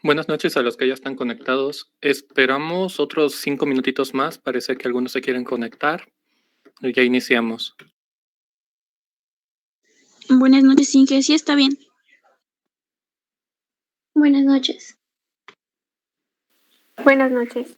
Buenas noches a los que ya están conectados. Esperamos otros 5 minutitos más. Parece que algunos se quieren conectar. Ya iniciamos. Buenas noches, Inge. Sí, está bien. Buenas noches. Buenas noches.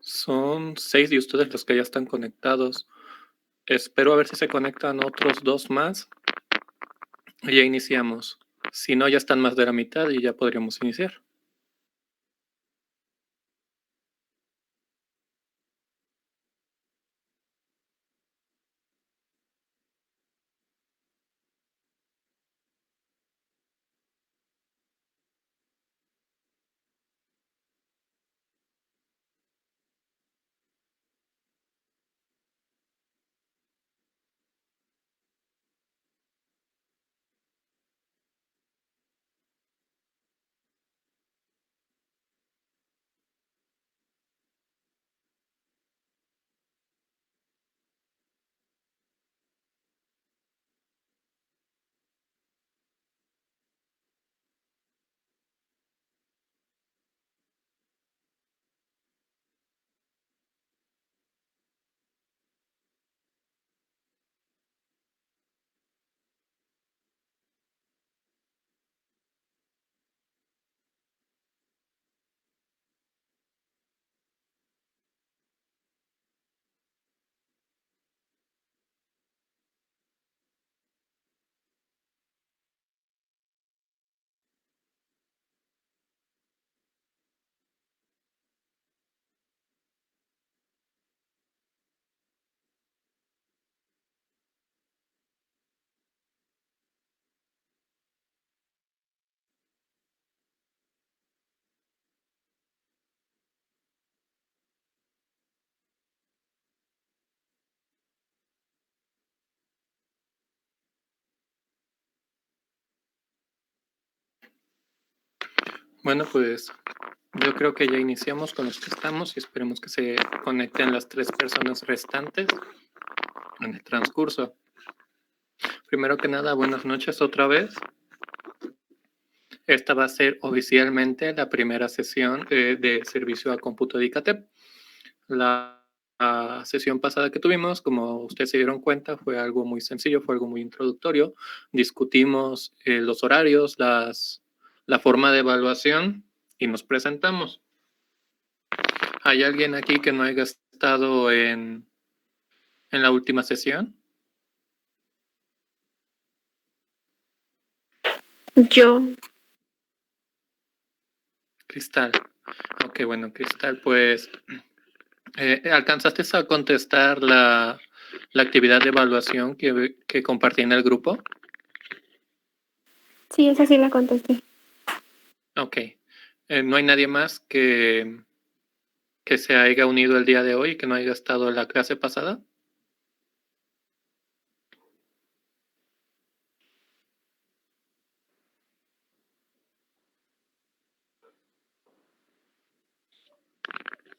Son 6 de ustedes los que ya están conectados. Espero a ver si se conectan otros 2 más. Y ya iniciamos. Si no, ya están más de la mitad y ya podríamos iniciar. Bueno, pues yo creo que ya iniciamos con los que estamos y esperemos que se conecten las 3 personas restantes en el transcurso. Primero que nada, buenas noches otra vez. Esta va a ser oficialmente la primera sesión de servicio a cómputo de ICATEP. La sesión pasada que tuvimos, como ustedes se dieron cuenta, fue algo muy sencillo, fue algo muy introductorio. Discutimos los horarios, la forma de evaluación y nos presentamos. ¿Hay alguien aquí que no haya estado en la última sesión? Yo. Cristal. Ok, bueno, Cristal, pues ¿alcanzaste a contestar la actividad de evaluación que compartí en el grupo? Sí, esa sí la contesté. Ok. ¿No hay nadie más que se haya unido el día de hoy y que no haya estado en la clase pasada?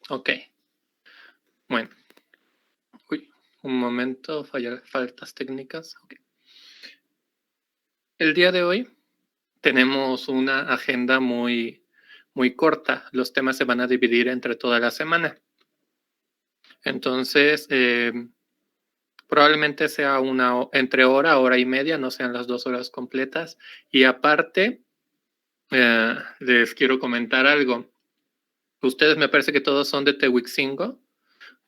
Ok. Bueno. Uy, un momento, faltas técnicas. Okay. El día de hoy tenemos una agenda muy corta. Los temas se van a dividir entre toda la semana. Entonces, probablemente sea entre hora y media, no sean las 2 horas completas. Y aparte, les quiero comentar algo. Ustedes me parece que todos son de Tehuixingo.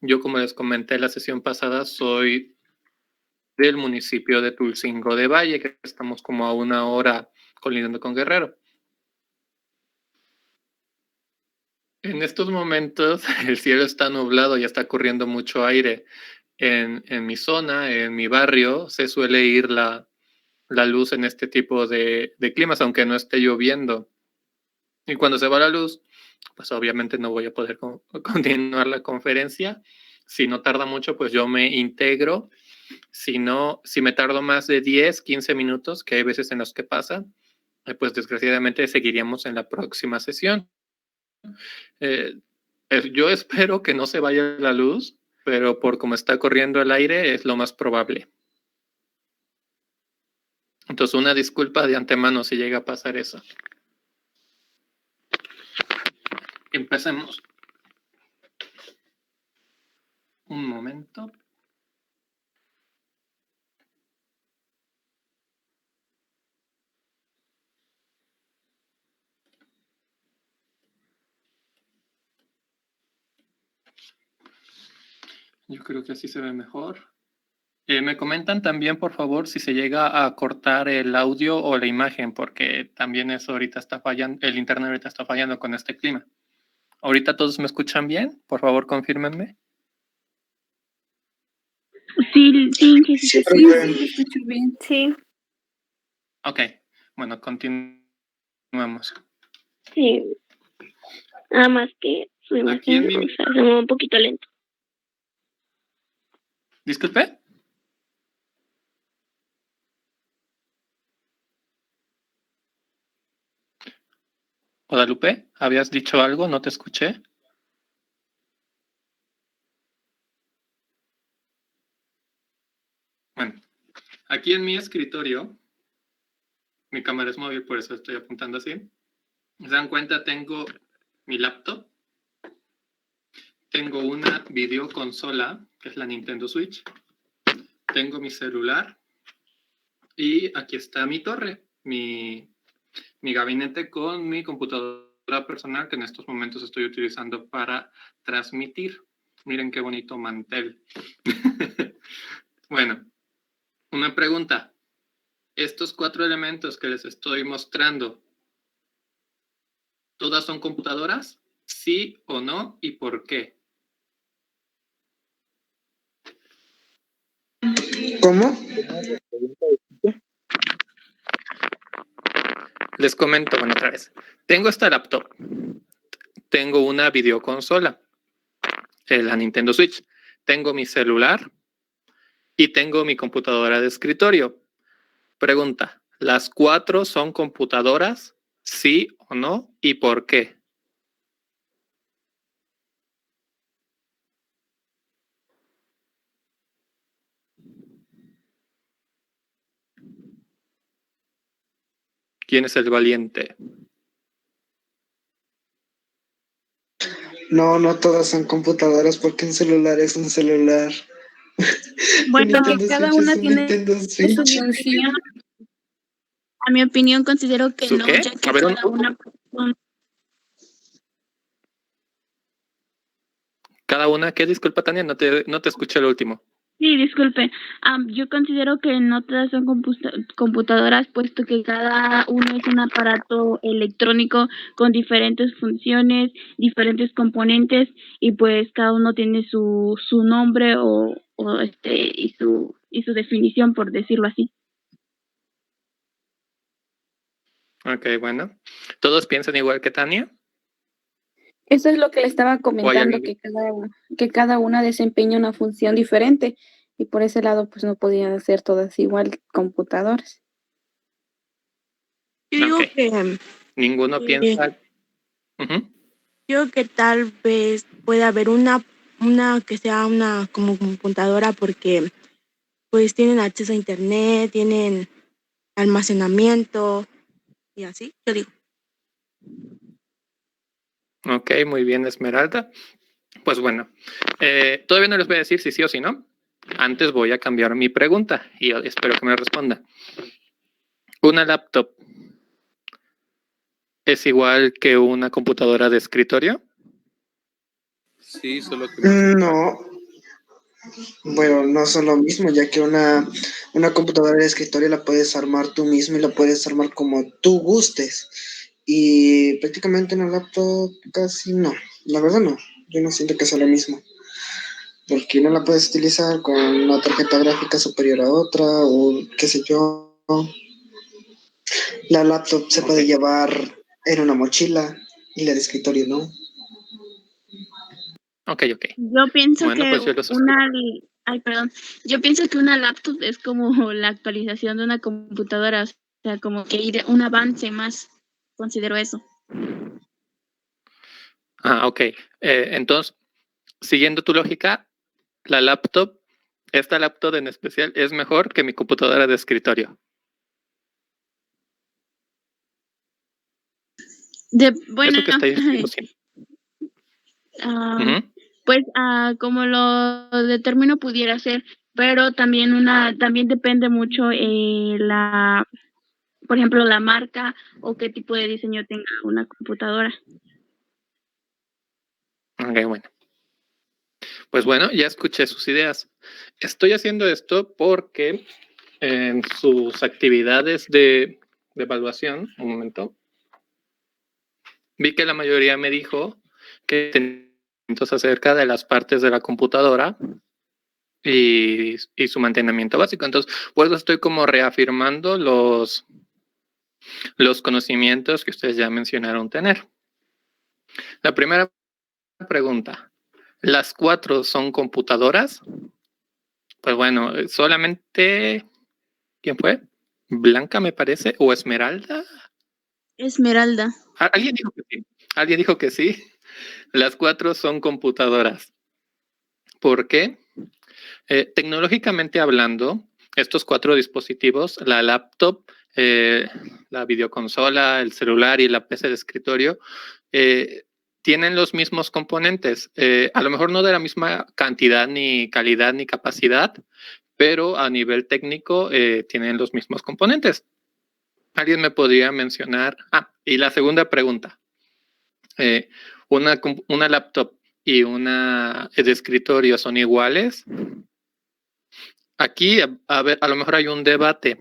Yo, como les comenté la sesión pasada, soy del municipio de Tulcingo de Valle, que estamos como a 1 hora colindando con Guerrero. En estos momentos el cielo está nublado y está corriendo mucho aire. En mi zona, en mi barrio, se suele ir la luz en este tipo de climas, aunque no esté lloviendo. Y cuando se va la luz, pues obviamente no voy a poder continuar la conferencia. Si no tarda mucho, pues yo me integro. Si me tardo más de 10, 15 minutos, que hay veces en los que pasa, pues desgraciadamente seguiríamos en la próxima sesión. Yo espero que no se vaya la luz, pero por cómo está corriendo el aire es lo más probable. Entonces, una disculpa de antemano si llega a pasar eso. Empecemos. Un momento. Yo creo que así se ve mejor. Me comentan también, por favor, si se llega a cortar el audio o la imagen, porque también eso ahorita está fallando, el internet ahorita está fallando con este clima. ¿Ahorita todos me escuchan bien? Por favor, confírmenme. Sí, que sí, Sí, escucho bien. Sí. Ok, bueno, continuamos. Sí, nada más que su imagen se mueve un poquito lento. Disculpe. Guadalupe, ¿habías dicho algo? ¿No te escuché? Bueno, aquí en mi escritorio, mi cámara es móvil, por eso estoy apuntando así. ¿Se dan cuenta? Tengo mi laptop. Tengo una videoconsola, que es la Nintendo Switch. Tengo mi celular. Y aquí está mi torre, mi gabinete con mi computadora personal que en estos momentos estoy utilizando para transmitir. Miren qué bonito mantel. Bueno, una pregunta. Estos 4 elementos que les estoy mostrando, ¿todas son computadoras? ¿Sí o no? ¿Y por qué? ¿Cómo? Les comento, bueno, otra vez. Tengo esta laptop. Tengo una videoconsola, la Nintendo Switch. Tengo mi celular y tengo mi computadora de escritorio. Pregunta, ¿las 4 son computadoras? ¿Sí o no? ¿Y por qué? ¿Quién es el valiente? No, no todas son computadoras porque un celular es un celular. Un Bueno, que Nintendo cada Switch una es un tiene Nintendo su Switch. función. A mi opinión, considero que ¿Su no, qué? ya que A ver, cada una, ¿qué? Disculpa, Tania, no te escuché el último. Sí, disculpe. Yo considero que no todas son computadoras, puesto que cada uno es un aparato electrónico con diferentes funciones, diferentes componentes, y pues cada uno tiene su nombre y su definición, por decirlo así. Ok, bueno. ¿Todos piensan igual que Tania? Eso es lo que le estaba ¿O hay comentando, alguien? que cada una desempeña una función diferente, y por ese lado pues no podían ser todas igual computadoras. Yo digo Ok. que, Ninguno piensa. Ujú. yo que tal vez pueda haber una que sea una como computadora porque pues tienen acceso a internet, tienen almacenamiento y así, yo digo. Ok, muy bien, Esmeralda. Pues bueno, todavía no les voy a decir si sí o si no. Antes voy a cambiar mi pregunta y espero que me responda. ¿Una laptop es igual que una computadora de escritorio? Sí, solo que más. No, bueno, no son lo mismo, ya que una computadora de escritorio la puedes armar tú mismo y la puedes armar como tú gustes. Y prácticamente una laptop casi no, la verdad no, yo no siento que sea lo mismo. Porque no la puedes utilizar con una tarjeta gráfica superior a otra o qué sé yo. La laptop se puede Ok. llevar en una mochila y la de escritorio no. Ok. Yo pienso Bueno, que pues yo lo suscribo. yo pienso que una laptop es como la actualización de una computadora, o sea, como que ir un avance más, considero eso. Ok. Entonces, siguiendo tu lógica, esta laptop en especial, es mejor que mi computadora de escritorio. Bueno, Eso que está diciendo, sí. Ujú. pues como lo determino pudiera ser, pero también depende mucho por ejemplo, la marca o qué tipo de diseño tenga una computadora. Ok, bueno. Pues bueno, ya escuché sus ideas. Estoy haciendo esto porque en sus actividades de evaluación, un momento, vi que la mayoría me dijo que tenían acerca de las partes de la computadora y su mantenimiento básico. Entonces, pues estoy como reafirmando los conocimientos que ustedes ya mencionaron tener. La primera pregunta, ¿las 4 son computadoras? Pues bueno, solamente, ¿quién fue? Blanca me parece, o Esmeralda. Esmeralda. Alguien dijo que sí. Alguien dijo que sí. Las 4 son computadoras. ¿Por qué? Tecnológicamente hablando, estos 4 dispositivos, la laptop, la videoconsola, el celular y la PC de escritorio, tienen los mismos componentes. A lo mejor no de la misma cantidad, ni calidad, ni capacidad, pero a nivel técnico tienen los mismos componentes. ¿Alguien me podría mencionar? Y la segunda pregunta. ¿Una laptop y una de escritorio son iguales? Aquí, a ver, a lo mejor hay un debate.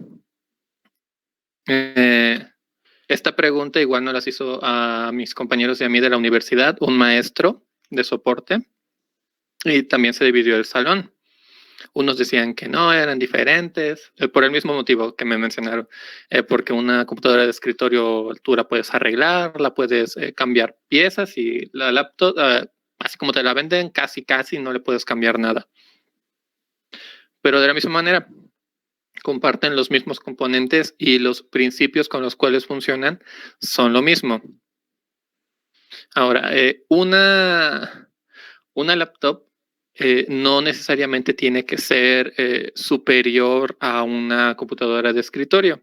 Esta pregunta igual no las hizo a mis compañeros y a mí de la universidad, un maestro de soporte, y también se dividió el salón. Unos decían que no, eran diferentes, por el mismo motivo que me mencionaron, porque una computadora de escritorio tú la puedes arreglar, la puedes cambiar piezas y la laptop, así como te la venden, casi no le puedes cambiar nada. Pero de la misma manera, comparten los mismos componentes y los principios con los cuales funcionan son lo mismo. Ahora, una laptop no necesariamente tiene que ser superior a una computadora de escritorio.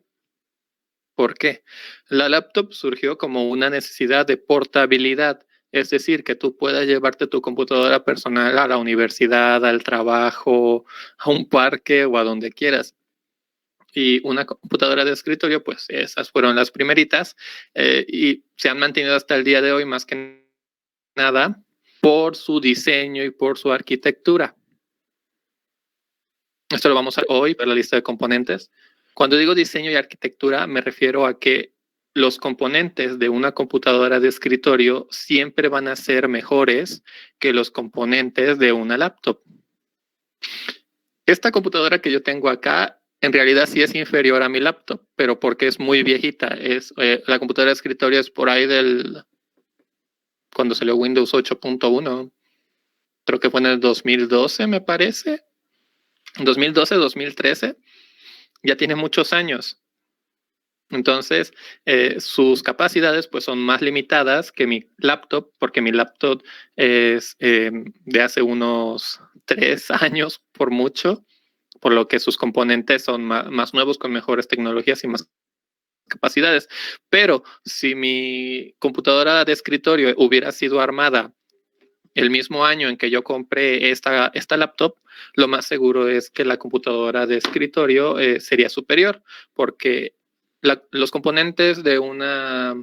¿Por qué? La laptop surgió como una necesidad de portabilidad, es decir, que tú puedas llevarte tu computadora personal a la universidad, al trabajo, a un parque o a donde quieras. Y una computadora de escritorio, pues esas fueron las primeritas y se han mantenido hasta el día de hoy más que nada por su diseño y por su arquitectura. Esto lo vamos a ver hoy, ver la lista de componentes. Cuando digo diseño y arquitectura, me refiero a que los componentes de una computadora de escritorio siempre van a ser mejores que los componentes de una laptop. Esta computadora que yo tengo acá, en realidad sí es inferior a mi laptop, pero porque es muy viejita. La computadora de escritorio es por ahí cuando salió Windows 8.1. Creo que fue en el 2012, me parece. 2012, 2013. Ya tiene muchos años. Entonces, sus capacidades pues son más limitadas que mi laptop, porque mi laptop es de hace unos 3 años por mucho, por lo que sus componentes son más nuevos, con mejores tecnologías y más capacidades. Pero si mi computadora de escritorio hubiera sido armada el mismo año en que yo compré esta laptop, lo más seguro es que la computadora de escritorio sería superior, porque los componentes de una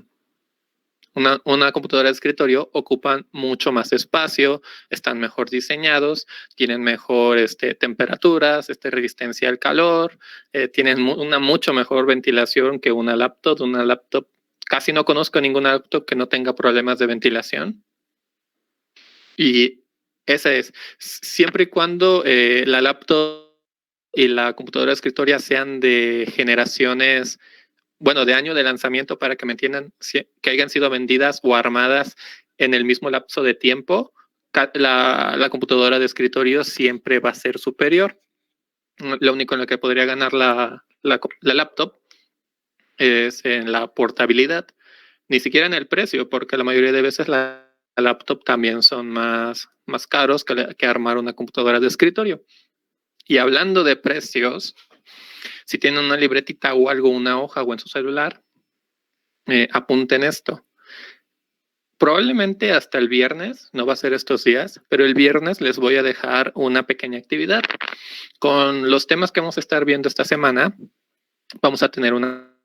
computadora de escritorio ocupan mucho más espacio, están mejor diseñados, tienen mejor temperaturas, resistencia al calor, tienen una mucho mejor ventilación que una laptop. Una laptop, casi no conozco ninguna laptop que no tenga problemas de ventilación. Y esa es, siempre y cuando la laptop y la computadora de escritorio sean de generaciones, bueno, de año de lanzamiento, para que me entiendan, que hayan sido vendidas o armadas en el mismo lapso de tiempo, la computadora de escritorio siempre va a ser superior. Lo único en lo que podría ganar la laptop es en la portabilidad, ni siquiera en el precio, porque la mayoría de veces la laptop también son más caros que armar una computadora de escritorio. Y hablando de precios, si tienen una libretita o algo, una hoja o en su celular, apunten esto. Probablemente hasta el viernes, no va a ser estos días, pero el viernes les voy a dejar una pequeña actividad. Con los temas que vamos a estar viendo esta semana, vamos a tener una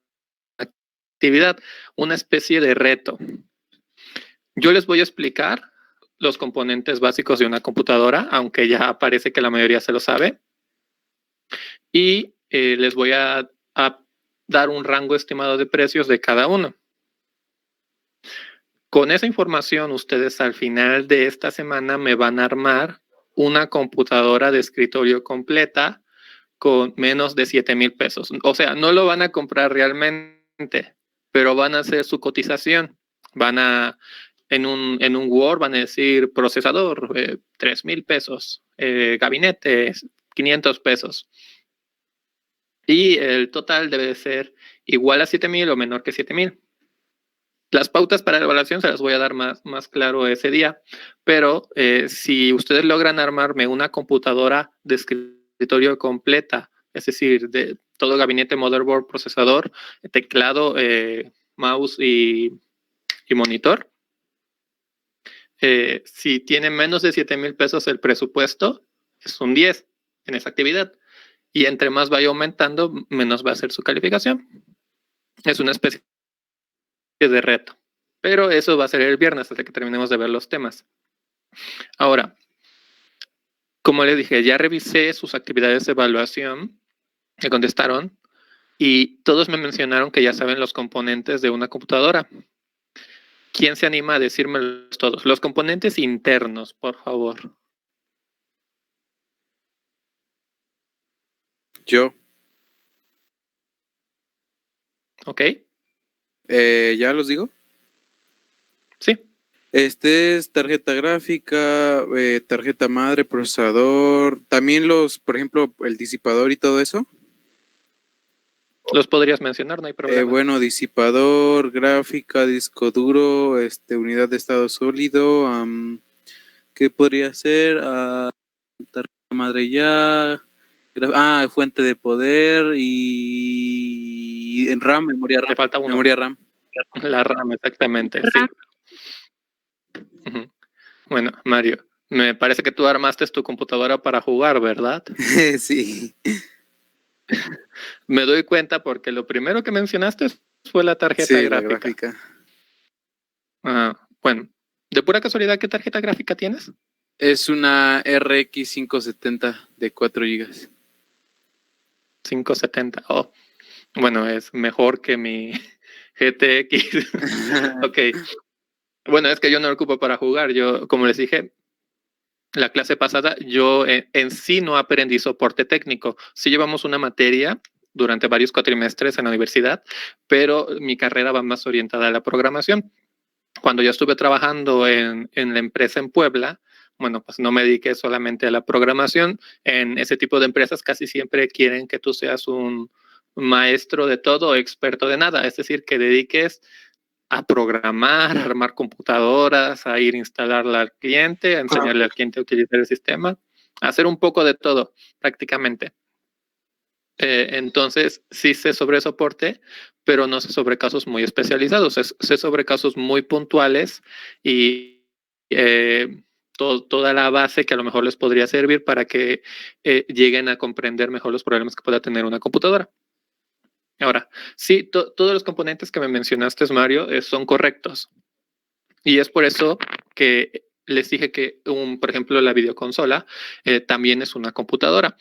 actividad, una especie de reto. Yo les voy a explicar los componentes básicos de una computadora, aunque ya parece que la mayoría se lo sabe. Y les voy a dar un rango estimado de precios de cada uno. Con esa información, ustedes al final de esta semana me van a armar una computadora de escritorio completa con menos de 7,000 pesos. O sea, no lo van a comprar realmente, pero van a hacer su cotización. Van a, en un Word, van a decir procesador, 3,000 pesos, gabinete, 500 pesos. Y el total debe ser igual a 7,000 o menor que 7,000. Las pautas para la evaluación se las voy a dar más claro ese día, pero si ustedes logran armarme una computadora de escritorio completa, es decir, de todo gabinete, motherboard, procesador, teclado, mouse y monitor, si tienen menos de 7,000 pesos el presupuesto, es un 10 en esa actividad. Y entre más vaya aumentando, menos va a ser su calificación. Es una especie de reto. Pero eso va a ser el viernes hasta que terminemos de ver los temas. Ahora, como les dije, ya revisé sus actividades de evaluación, me contestaron, y todos me mencionaron que ya saben los componentes de una computadora. ¿Quién se anima a decírmelos todos? Los componentes internos, por favor. Yo. ¿Ok? ¿Ya los digo? Sí. Es tarjeta gráfica, tarjeta madre, procesador, también por ejemplo, el disipador y todo eso. Los podrías mencionar, no hay problema. Bueno, disipador, gráfica, disco duro, unidad de estado sólido, ¿qué podría ser? Tarjeta madre ya, fuente de poder y en RAM, memoria Te RAM. falta uno. Memoria RAM. La RAM, exactamente, sí. Ujú. Bueno, Mario, me parece que tú armaste tu computadora para jugar, ¿verdad? Sí. Me doy cuenta porque lo primero que mencionaste fue la tarjeta Sí, la gráfica. gráfica. Bueno, de pura casualidad, ¿qué tarjeta gráfica tienes? Es una RX 570 de 4 GB. 570. Oh, bueno, es mejor que mi GTX. Ok. Bueno, es que yo no lo ocupo para jugar. Yo, como les dije, la clase pasada, yo en sí no aprendí soporte técnico. Sí llevamos una materia durante varios cuatrimestres en la universidad, pero mi carrera va más orientada a la programación. Cuando yo estuve trabajando en la empresa en Puebla, bueno, pues no me dediqué solamente a la programación. En ese tipo de empresas casi siempre quieren que tú seas un maestro de todo o experto de nada. Es decir, que dediques a programar, a armar computadoras, a ir a instalarla al cliente, a enseñarle al cliente a utilizar el sistema, a hacer un poco de todo prácticamente. Entonces, sí sé sobre soporte, pero no sé sobre casos muy especializados. Sé sobre casos muy puntuales y toda la base que a lo mejor les podría servir para que lleguen a comprender mejor los problemas que pueda tener una computadora. Ahora, sí, todos los componentes que me mencionaste, Mario, son correctos. Y es por eso que les dije que, por ejemplo, la videoconsola también es una computadora.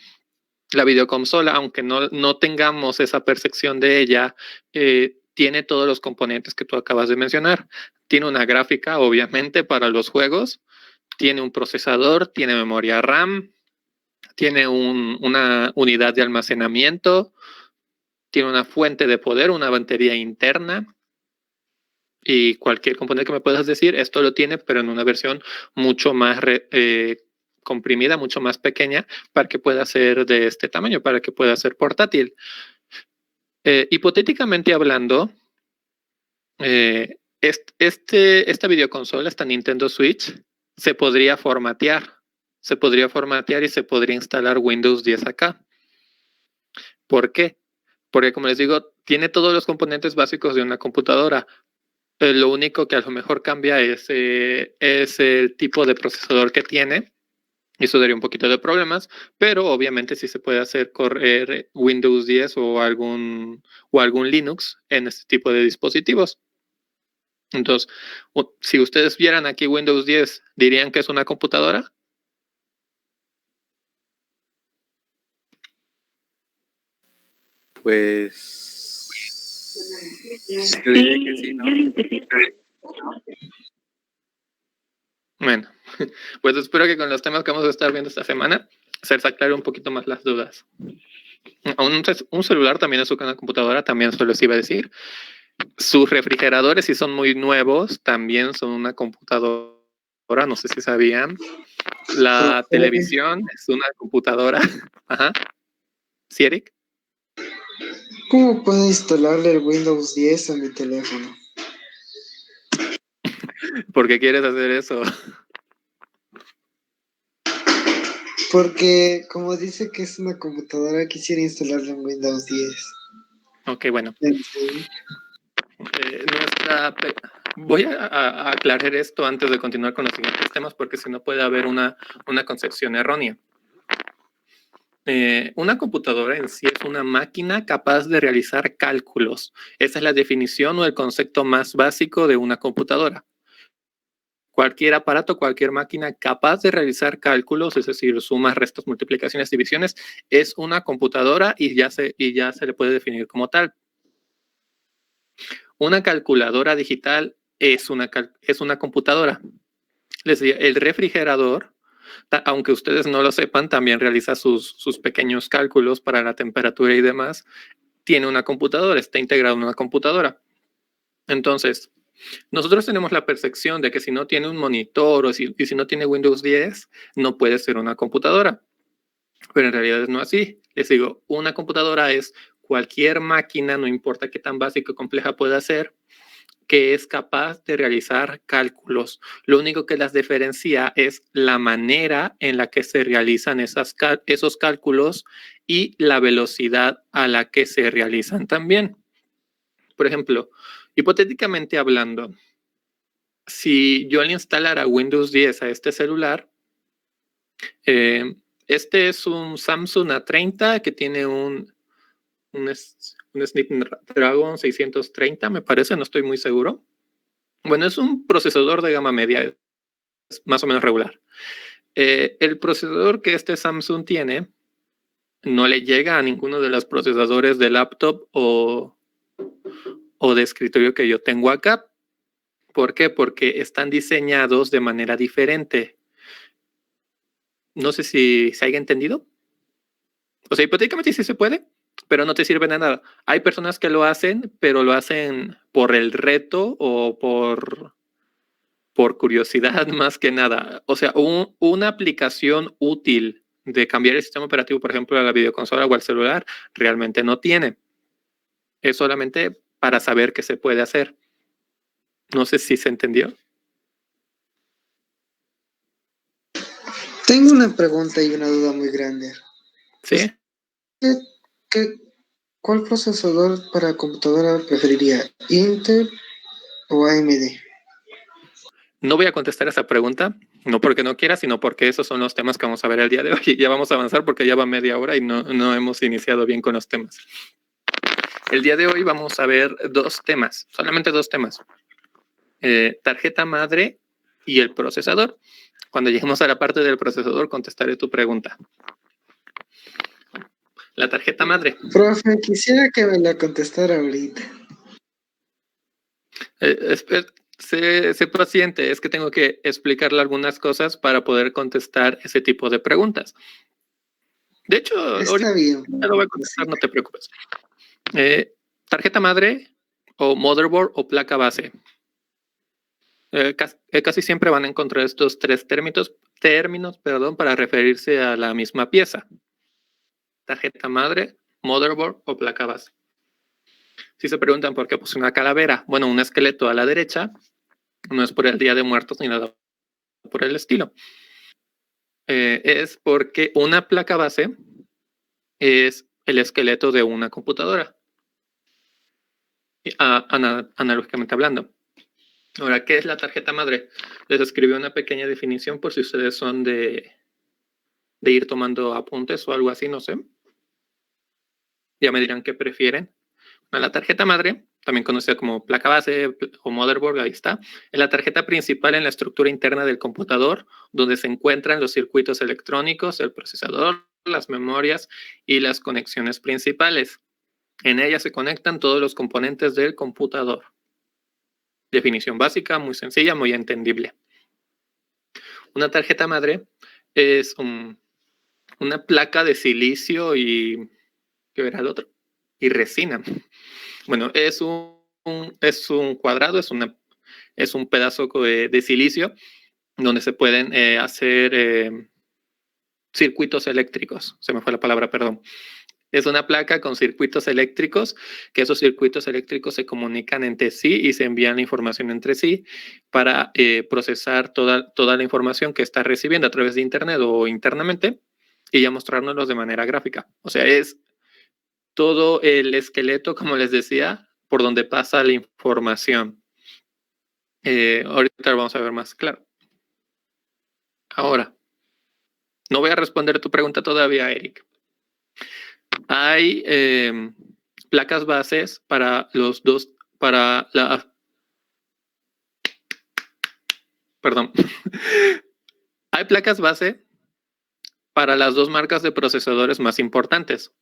La videoconsola, aunque no tengamos esa percepción de ella, tiene todos los componentes que tú acabas de mencionar. Tiene una gráfica, obviamente, para los juegos. Tiene un procesador, tiene memoria RAM, tiene una unidad de almacenamiento, tiene una fuente de poder, una batería interna. Y cualquier componente que me puedas decir, esto lo tiene, pero en una versión mucho más comprimida, mucho más pequeña, para que pueda ser de este tamaño, para que pueda ser portátil. Hipotéticamente hablando, esta videoconsola, esta Nintendo Switch, se podría formatear y se podría instalar Windows 10 acá. ¿Por qué? Porque, como les digo, tiene todos los componentes básicos de una computadora. Lo único que a lo mejor cambia es el tipo de procesador que tiene. Y eso daría un poquito de problemas, pero obviamente sí se puede hacer correr Windows 10 o algún Linux en este tipo de dispositivos. Entonces, si ustedes vieran aquí Windows 10, ¿dirían que es una computadora? Pues yo diría que sí, ¿no? Bueno, pues espero que con los temas que vamos a estar viendo esta semana se les aclare un poquito más las dudas. Un celular también es una computadora, también se los iba a decir. Sus refrigeradores, si son muy nuevos, también son una computadora, no sé si sabían. La televisión es una computadora. Ajá. ¿Sí, Eric? ¿Cómo puedo instalarle el Windows 10 a mi teléfono? ¿Por qué quieres hacer eso? Porque como dice que es una computadora, quisiera instalarle un Windows 10. Ok, bueno. Sí. Voy a aclarar esto antes de continuar con los siguientes temas, porque si no puede haber una concepción errónea. Una computadora en sí es una máquina capaz de realizar cálculos. Esa es la definición o el concepto más básico de una computadora. Cualquier aparato, cualquier máquina capaz de realizar cálculos, es decir, sumas, restas, multiplicaciones, divisiones, es una computadora y ya se le puede definir como tal. Una calculadora digital es una computadora. Les digo, el refrigerador, aunque ustedes no lo sepan, también realiza sus pequeños cálculos para la temperatura y demás. Tiene una computadora, está integrado en una computadora. Entonces, nosotros tenemos la percepción de que si no tiene un monitor y si no tiene Windows 10, no puede ser una computadora. Pero en realidad no es así. Les digo, una computadora es cualquier máquina, no importa qué tan básica o compleja pueda ser, que es capaz de realizar cálculos. Lo único que las diferencia es la manera en la que se realizan esos cálculos y la velocidad a la que se realizan también. Por ejemplo, hipotéticamente hablando, si yo le instalara Windows 10 a este celular, este es un Samsung A30 que tiene un Snapdragon 630, me parece, no estoy muy seguro. Bueno, es un procesador de gama media, es más o menos regular. El procesador que este Samsung tiene no le llega a ninguno de los procesadores de laptop o de escritorio que yo tengo acá. ¿Por qué? Porque están diseñados de manera diferente. No sé si se haya entendido. O sea, hipotéticamente sí se puede, pero no te sirve de nada. Hay personas que lo hacen, pero lo hacen por el reto o por curiosidad más que nada. O sea, una aplicación útil de cambiar el sistema operativo, por ejemplo, a la videoconsola o al celular, realmente no tiene. Es solamente para saber qué se puede hacer. No sé si se entendió. Tengo una pregunta y una duda muy grande. ¿Sí? ¿Cuál procesador para computadora preferiría? ¿Intel o AMD? No voy a contestar esa pregunta, no porque no quiera, sino porque esos son los temas que vamos a ver el día de hoy. Ya vamos a avanzar porque ya va media hora y no hemos iniciado bien con los temas. El día de hoy vamos a ver dos temas, solamente dos temas. Tarjeta madre y el procesador. Cuando lleguemos a la parte del procesador, contestaré tu pregunta. La tarjeta madre. Profe, quisiera que me la contestara ahorita. Sé paciente, es que tengo que explicarle algunas cosas para poder contestar ese tipo de preguntas. De hecho, Está bien. Ya lo voy a contestar, no te preocupes. Tarjeta madre o motherboard o placa base. Casi siempre van a encontrar estos tres términos, para referirse a la misma pieza. Tarjeta madre, motherboard o placa base. Si se preguntan por qué puse una calavera, bueno, un esqueleto a la derecha, no es por el Día de Muertos ni nada por el estilo. Es porque una placa base es el esqueleto de una computadora, analógicamente hablando. Ahora, ¿qué es la tarjeta madre? Les escribí una pequeña definición por si ustedes son de ir tomando apuntes o algo así, no sé. Ya me dirán qué prefieren. La tarjeta madre, también conocida como placa base o motherboard, ahí está, es la tarjeta principal en la estructura interna del computador, donde se encuentran los circuitos electrónicos, el procesador, las memorias y las conexiones principales. En ella se conectan todos los componentes del computador. Definición básica, muy sencilla, muy entendible. Una tarjeta madre es una placa de silicio y... ¿qué era el otro? Y resina. Bueno, es un cuadrado, es un pedazo de silicio donde se pueden hacer circuitos eléctricos. Se me fue la palabra, perdón. Es una placa con circuitos eléctricos, que esos circuitos eléctricos se comunican entre sí y se envían la información entre sí para procesar toda la información que está recibiendo a través de Internet o internamente y ya mostrárnoslos de manera gráfica. O sea, es todo el esqueleto, como les decía, por donde pasa la información. Ahorita lo vamos a ver más claro. Ahora, no voy a responder tu pregunta todavía, Eric. Hay placas bases para los dos, perdón. Hay placas base para las dos marcas de procesadores más importantes.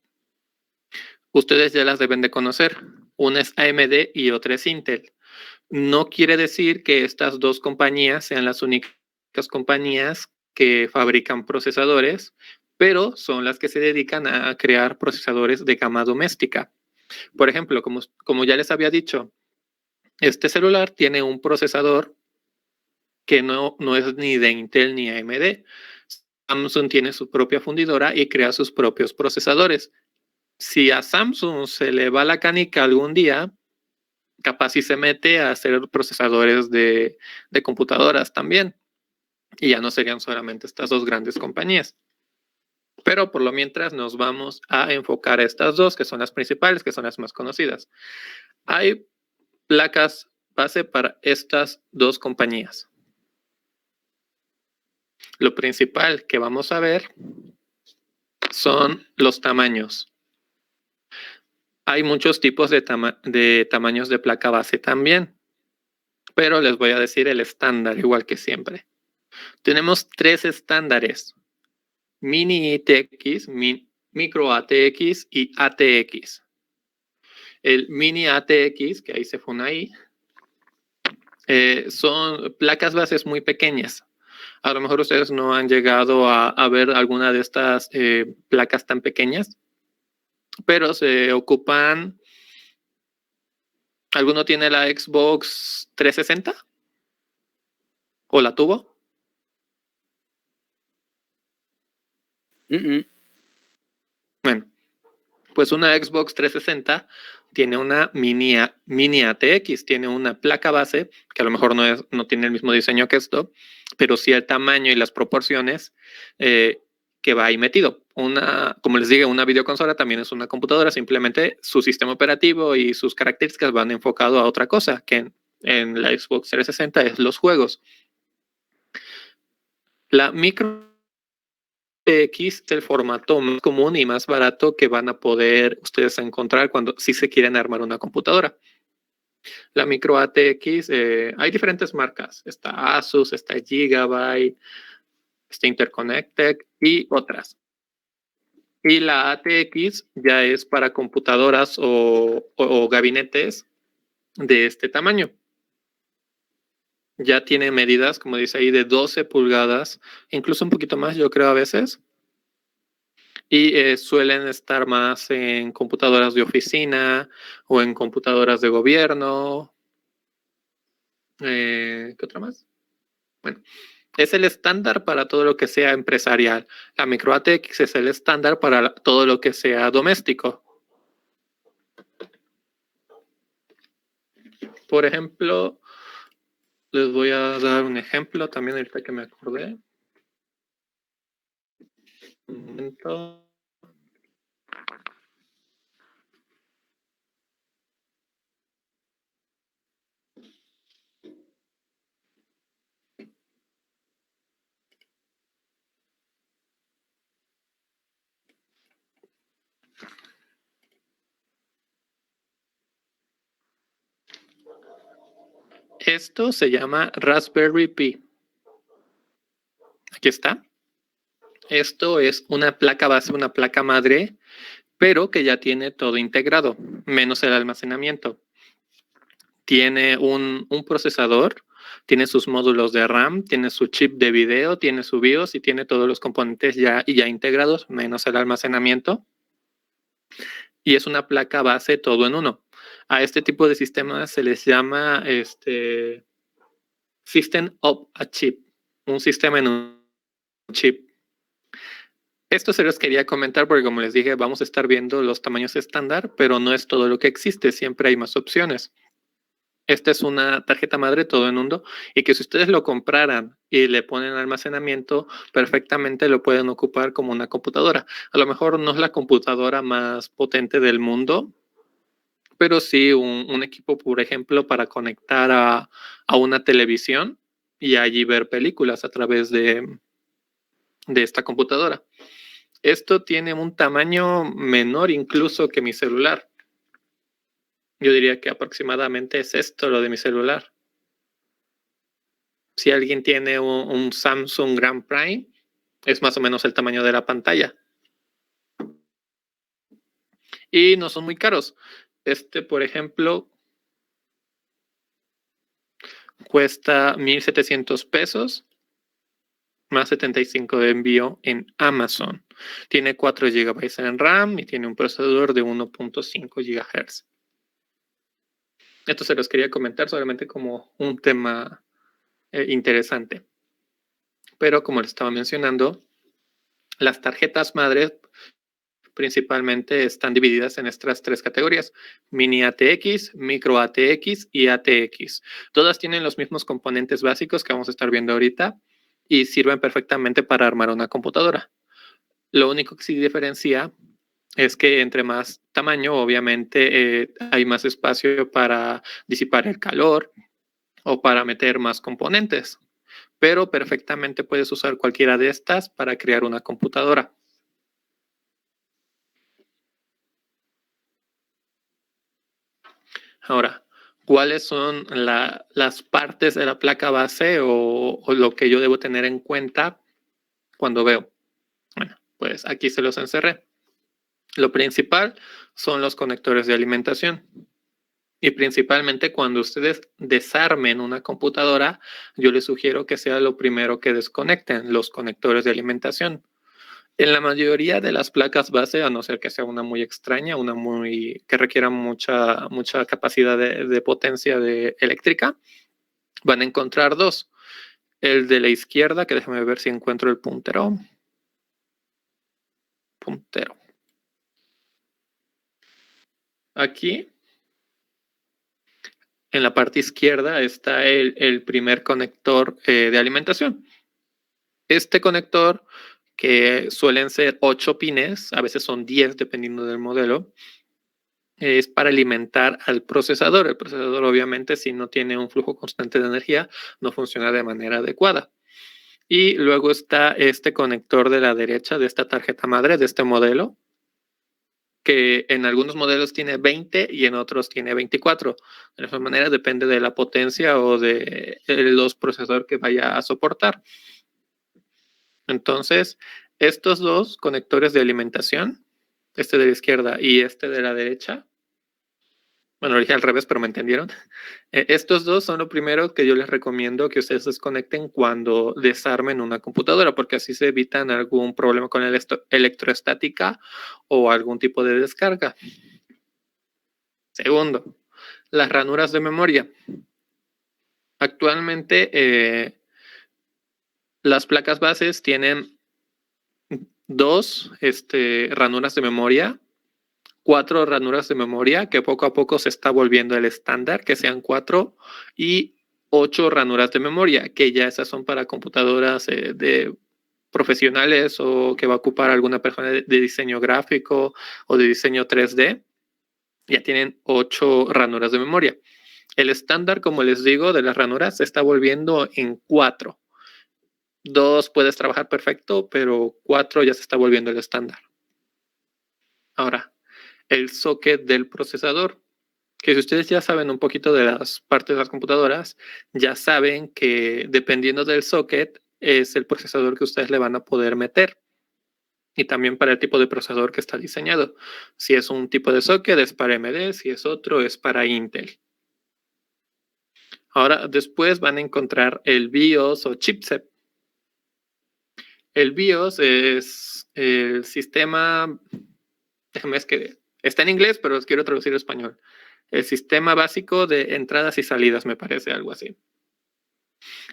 Ustedes ya las deben de conocer. Una es AMD y otra es Intel. No quiere decir que estas dos compañías sean las únicas compañías que fabrican procesadores, pero son las que se dedican a crear procesadores de gama doméstica. Por ejemplo, como ya les había dicho, este celular tiene un procesador que no es ni de Intel ni AMD. Samsung tiene su propia fundidora y crea sus propios procesadores. Si a Samsung se le va la canica algún día, capaz si se mete a hacer procesadores de computadoras también. Y ya no serían solamente estas dos grandes compañías. Pero por lo mientras nos vamos a enfocar a estas dos, que son las principales, que son las más conocidas. Hay placas base para estas dos compañías. Lo principal que vamos a ver son los tamaños. Hay muchos tipos de tamaños de placa base también, pero les voy a decir el estándar, igual que siempre. Tenemos 3 estándares: Mini ATX, Micro ATX y ATX. El Mini ATX, que ahí se fue una I, son placas bases muy pequeñas. A lo mejor ustedes no han llegado a ver alguna de estas placas tan pequeñas, pero se ocupan. ¿Alguno tiene la Xbox 360? ¿O la tuvo? Bueno, pues una Xbox 360 tiene una mini ATX, tiene una placa base que a lo mejor no tiene el mismo diseño que esto, pero sí el tamaño y las proporciones que va ahí metido. Como les dije, una videoconsola también es una computadora, simplemente su sistema operativo y sus características van enfocado a otra cosa, que en la Xbox 360 es los juegos. La micro ATX es el formato más común y más barato que van a poder ustedes encontrar si se quieren armar una computadora. La micro ATX, hay diferentes marcas. Está Asus, está Gigabyte, está Interconnected y otras. Y la ATX ya es para computadoras o gabinetes de este tamaño. Ya tiene medidas, como dice ahí, de 12 pulgadas, incluso un poquito más, yo creo, a veces. Y suelen estar más en computadoras de oficina o en computadoras de gobierno. ¿Qué otra más? Bueno, es el estándar para todo lo que sea empresarial. La micro ATX es el estándar para todo lo que sea doméstico. Por ejemplo, les voy a dar un ejemplo también ahorita que me acordé. Un momento. Esto se llama Raspberry Pi. Aquí está. Esto es una placa base, una placa madre, pero que ya tiene todo integrado, menos el almacenamiento. Tiene un procesador, tiene sus módulos de RAM, tiene su chip de video, tiene su BIOS y tiene todos los componentes ya integrados, menos el almacenamiento. Y es una placa base todo en uno. A este tipo de sistemas se les llama System of a Chip, un sistema en un chip. Esto se los quería comentar porque, como les dije, vamos a estar viendo los tamaños estándar, pero no es todo lo que existe, siempre hay más opciones. Esta es una tarjeta madre todo en uno y que si ustedes lo compraran y le ponen almacenamiento, perfectamente lo pueden ocupar como una computadora. A lo mejor no es la computadora más potente del mundo, pero sí un equipo, por ejemplo, para conectar a una televisión y allí ver películas a través de esta computadora. Esto tiene un tamaño menor incluso que mi celular. Yo diría que aproximadamente es esto lo de mi celular. Si alguien tiene un Samsung Grand Prime, es más o menos el tamaño de la pantalla. Y no son muy caros. Este, por ejemplo, cuesta 1,700 pesos, más 75 de envío en Amazon. Tiene 4 GB en RAM y tiene un procesador de 1.5 GHz. Esto se los quería comentar solamente como un tema interesante. Pero como les estaba mencionando, las tarjetas madres principalmente están divididas en estas 3 categorías: mini ATX, micro ATX y ATX. Todas tienen los mismos componentes básicos que vamos a estar viendo ahorita y sirven perfectamente para armar una computadora. Lo único que sí diferencia es que entre más tamaño, obviamente, hay más espacio para disipar el calor o para meter más componentes, pero perfectamente puedes usar cualquiera de estas para crear una computadora. Ahora, ¿cuáles son las partes de la placa base o lo que yo debo tener en cuenta cuando veo? Bueno, pues aquí se los encerré. Lo principal son los conectores de alimentación. Y principalmente cuando ustedes desarmen una computadora, yo les sugiero que sea lo primero que desconecten, los conectores de alimentación. En la mayoría de las placas base, a no ser que sea una muy extraña, una que requiera mucha capacidad de potencia eléctrica, van a encontrar 2. El de la izquierda, que déjame ver si encuentro el puntero. Aquí, en la parte izquierda, está el primer conector de alimentación. Este conector, que suelen ser 8 pines, a veces son 10 dependiendo del modelo, es para alimentar al procesador. El procesador, obviamente, si no tiene un flujo constante de energía, no funciona de manera adecuada. Y luego está este conector de la derecha de esta tarjeta madre, de este modelo, que en algunos modelos tiene 20 y en otros tiene 24. De esa manera depende de la potencia o de los procesadores que vaya a soportar. Entonces, estos 2 conectores de alimentación, este de la izquierda y este de la derecha, bueno, lo dije al revés, pero me entendieron. Estos 2 son lo primero que yo les recomiendo que ustedes desconecten cuando desarmen una computadora, porque así se evitan algún problema con la electroestática o algún tipo de descarga. Segundo, las ranuras de memoria. Actualmente, las placas bases tienen 2 ranuras de memoria, 4 ranuras de memoria, que poco a poco se está volviendo el estándar, que sean 4, y 8 ranuras de memoria, que ya esas son para computadoras de profesionales o que va a ocupar alguna persona de diseño gráfico o de diseño 3D. Ya tienen 8 ranuras de memoria. El estándar, como les digo, de las ranuras se está volviendo en 4. 2 puedes trabajar perfecto, pero 4 ya se está volviendo el estándar. Ahora, el socket del procesador, que si ustedes ya saben un poquito de las partes de las computadoras, ya saben que dependiendo del socket es el procesador que ustedes le van a poder meter. Y también para el tipo de procesador que está diseñado. Si es un tipo de socket es para AMD, si es otro es para Intel. Ahora, después van a encontrar el BIOS o chipset. El BIOS es el sistema, déjame, es que está en inglés, pero os quiero traducir al español. El sistema básico de entradas y salidas, me parece, algo así.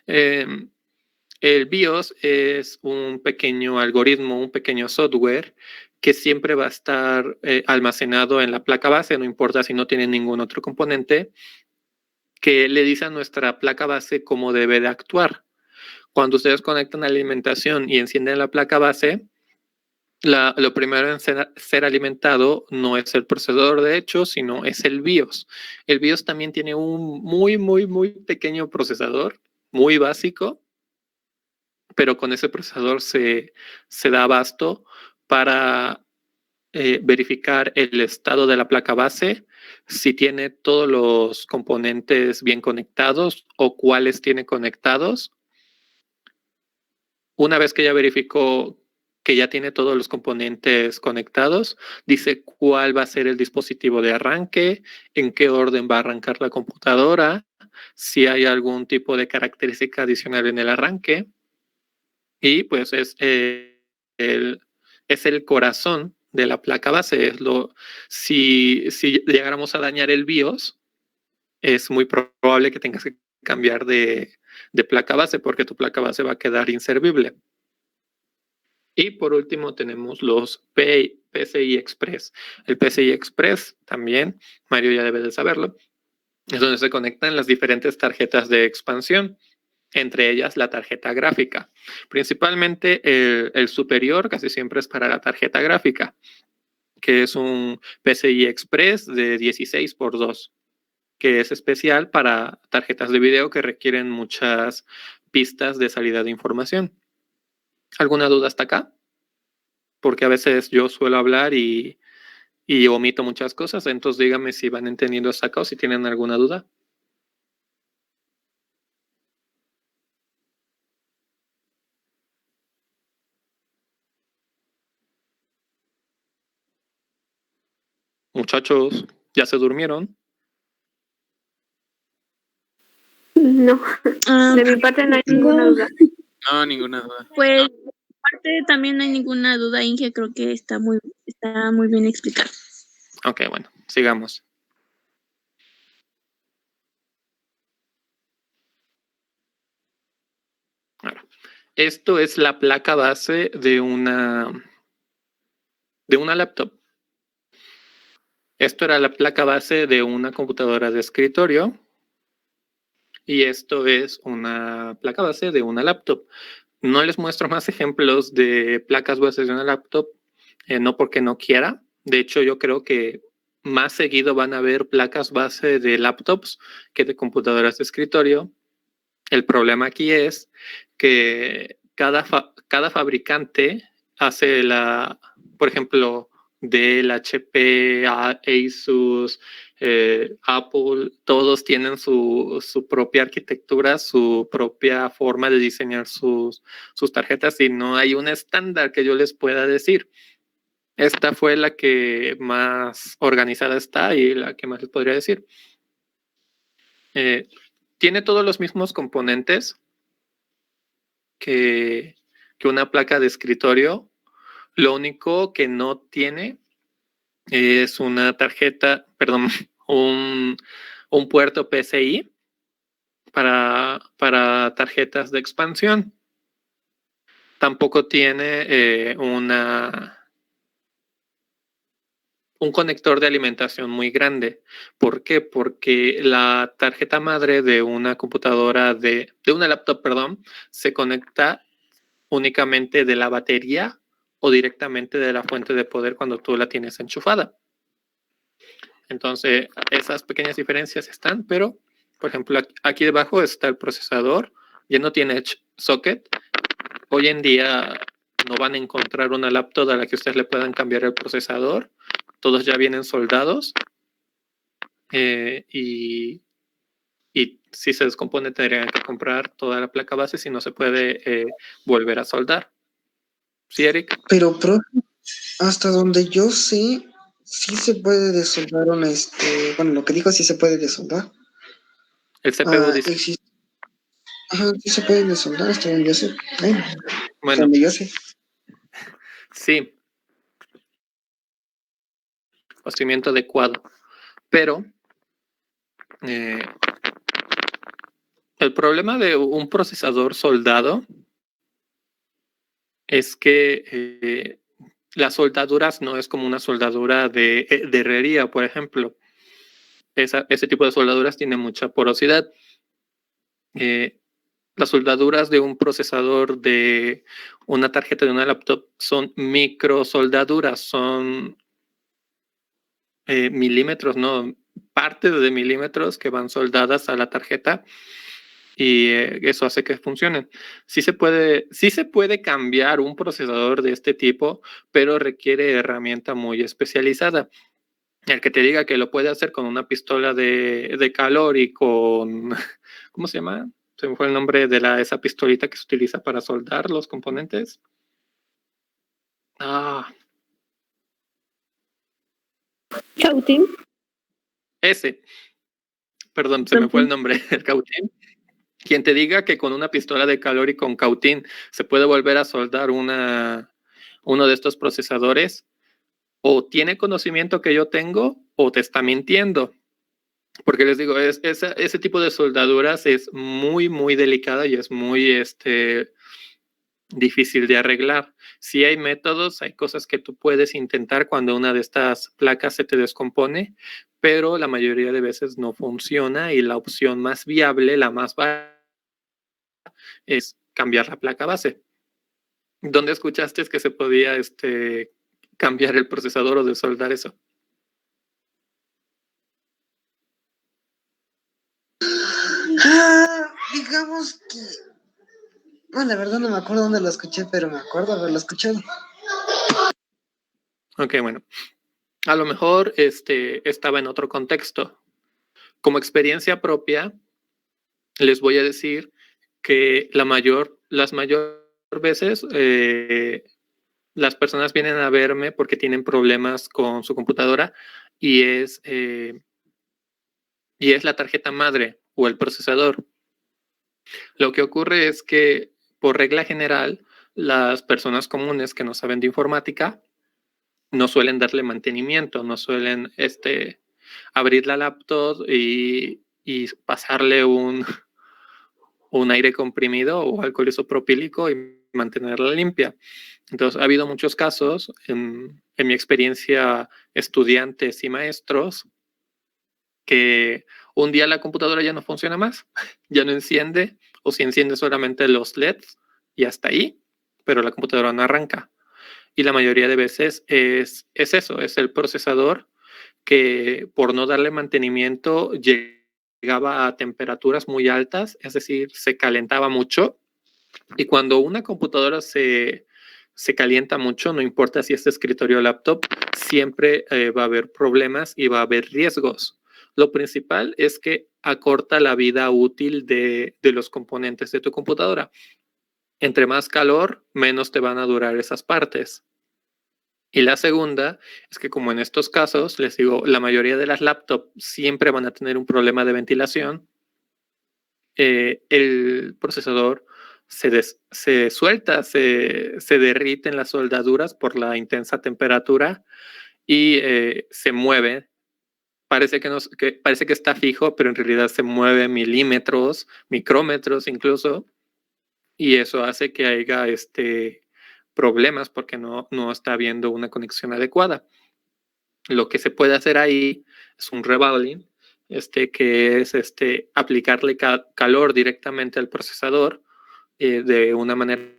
El BIOS es un pequeño algoritmo, un pequeño software que siempre va a estar almacenado en la placa base, no importa si no tiene ningún otro componente, que le dice a nuestra placa base cómo debe de actuar. Cuando ustedes conectan a la alimentación y encienden la placa base, lo primero en ser alimentado no es el procesador, de hecho, sino es el BIOS. El BIOS también tiene un muy pequeño procesador, muy básico, pero con ese procesador se da abasto para verificar el estado de la placa base, si tiene todos los componentes bien conectados o cuáles tiene conectados. Una vez que ya verificó que ya tiene todos los componentes conectados, dice cuál va a ser el dispositivo de arranque, en qué orden va a arrancar la computadora, si hay algún tipo de característica adicional en el arranque. Y pues es el corazón de la placa base. Si llegáramos a dañar el BIOS, es muy probable que tengas que cambiar de placa base porque tu placa base va a quedar inservible. Y por último tenemos los PCI Express. El PCI Express también, Mario ya debe de saberlo, es donde se conectan las diferentes tarjetas de expansión, entre ellas la tarjeta gráfica. Principalmente el superior casi siempre es para la tarjeta gráfica, que es un PCI Express de 16x2, que es especial para tarjetas de video que requieren muchas pistas de salida de información. ¿Alguna duda hasta acá? Porque a veces yo suelo hablar y omito muchas cosas, entonces díganme si van entendiendo hasta acá o si tienen alguna duda. Muchachos, ¿ya se durmieron? No, de mi parte no hay ninguna duda. No, ninguna duda. Pues, de mi parte también no hay ninguna duda, Inge, creo que está muy bien explicado. Ok, bueno, sigamos. Ahora, esto es la placa base de una laptop. Esto era la placa base de una computadora de escritorio y esto es una placa base de una laptop. No les muestro más ejemplos de placas bases de una laptop, no porque no quiera. De hecho, yo creo que más seguido van a haber placas base de laptops que de computadoras de escritorio. El problema aquí es que cada fabricante hace por ejemplo, Dell, HP, Asus, Apple, todos tienen su propia arquitectura, su propia forma de diseñar sus tarjetas y no hay un estándar que yo les pueda decir. Esta fue la que más organizada está y la que más les podría decir. Tiene todos los mismos componentes que una placa de escritorio. Lo único que no tiene es una tarjeta, perdón, un puerto PCI para tarjetas de expansión. Tampoco tiene un conector de alimentación muy grande. ¿Por qué? Porque la tarjeta madre de una computadora, de una laptop, perdón, se conecta únicamente de la batería o directamente de la fuente de poder cuando tú la tienes enchufada. Entonces, esas pequeñas diferencias están, pero, por ejemplo, aquí debajo está el procesador, ya no tiene socket. Hoy en día no van a encontrar una laptop a la que ustedes le puedan cambiar el procesador. Todos ya vienen soldados. Y si se descompone tendrían que comprar toda la placa base si no se puede volver a soldar. ¿Sí, Eric? Pero, hasta donde yo sé, sí se puede desoldar bueno, lo que dijo sí se puede desoldar. El CPU dice. Ajá, sí se puede desoldar, hasta donde yo sé. Bueno, hasta donde yo sé. Sí. Procedimiento adecuado. Pero el problema de un procesador soldado es que las soldaduras no es como una soldadura de herrería, por ejemplo. Ese tipo de soldaduras tiene mucha porosidad. Las soldaduras de un procesador de una tarjeta de una laptop son microsoldaduras, son milímetros, no, partes de milímetros que van soldadas a la tarjeta y eso hace que funcionen. Sí se puede cambiar un procesador de este tipo, pero requiere herramienta muy especializada. El que te diga que lo puede hacer con una pistola de calor y con, ¿cómo se llama? Se me fue el nombre de esa pistolita que se utiliza para soldar los componentes. Cautín. Ese. Perdón, se me fue el nombre. El cautín. Quien te diga que con una pistola de calor y con cautín se puede volver a soldar uno de estos procesadores, o tiene conocimiento que yo tengo o te está mintiendo. Porque les digo, ese tipo de soldaduras es muy, muy delicada y es muy difícil de arreglar. Sí hay métodos, hay cosas que tú puedes intentar cuando una de estas placas se te descompone, pero la mayoría de veces no funciona y la opción más viable, la más barata, es cambiar la placa base. ¿Dónde escuchaste que se podía cambiar el procesador o desoldar eso? Digamos que... Bueno, la verdad no me acuerdo dónde lo escuché, pero me acuerdo haberlo escuchado. Ok, bueno. A lo mejor estaba en otro contexto. Como experiencia propia, les voy a decir que las mayores veces las personas vienen a verme porque tienen problemas con su computadora y es la tarjeta madre o el procesador. Lo que ocurre es que, por regla general, las personas comunes que no saben de informática no suelen darle mantenimiento, no suelen abrir la laptop y pasarle un aire comprimido o alcohol isopropílico y mantenerla limpia. Entonces, ha habido muchos casos en mi experiencia, estudiantes y maestros, que un día la computadora ya no funciona más, ya no enciende, o si enciende solamente los LEDs y hasta ahí, pero la computadora no arranca. Y la mayoría de veces es eso, es el procesador que por no darle mantenimiento llegaba a temperaturas muy altas, es decir, se calentaba mucho. Y cuando una computadora se calienta mucho, no importa si es escritorio o laptop, siempre va a haber problemas y va a haber riesgos. Lo principal es que acorta la vida útil de los componentes de tu computadora. Entre más calor, menos te van a durar esas partes. Y la segunda es que, como en estos casos, les digo, la mayoría de las laptops siempre van a tener un problema de ventilación. El procesador se suelta, se derriten las soldaduras por la intensa temperatura y se mueve. Parece que está fijo, pero en realidad se mueve milímetros, micrómetros incluso, y eso hace que haya problemas porque no está habiendo una conexión adecuada. Lo que se puede hacer ahí es un reballing, que es aplicarle calor directamente al procesador de una manera